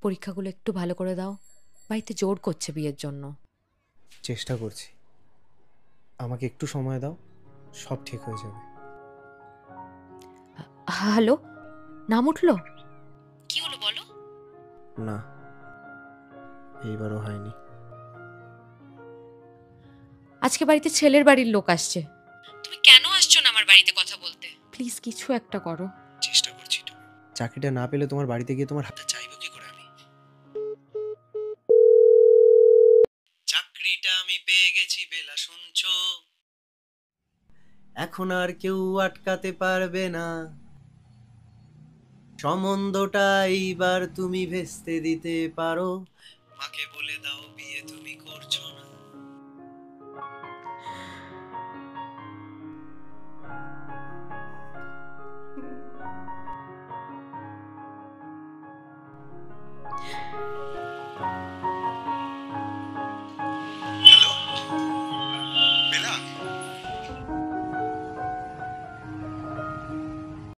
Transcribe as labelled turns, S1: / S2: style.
S1: পরীক্ষাগুলো একটু ভালো করে দাও। বাড়িতে জোর করছে বিয়ের জন্য।
S2: চেষ্টা করছি, আমাকে একটু সময় দাও, সব ঠিক হয়ে যাবে।
S1: হ্যালো, নাম উঠলো? কি হলো বলো?
S2: না, এইবারও হয়নি।
S1: আজকে বাড়িতে ছেলের বাড়ির লোক আসছে। তুমি কেন আসছো না আমার বাড়িতে কথা বলতে? প্লিজ কিছু একটা করো।
S2: চেষ্টা করছি তো। চাকরিটা না পেলে তোমার বাড়িতে গিয়ে তোমার হাতটা চাইবো কি করে আমি? চাকরিটা আমি পেয়ে গেছি বেলা, শুনছো? এখন আর কেউ আটকাতে পারবে না, সম্বন্ধটা এইবার তুমি ভেস্তে দিতে পারো। মাকে বলে দাও বিয়ে তুমি করছো না।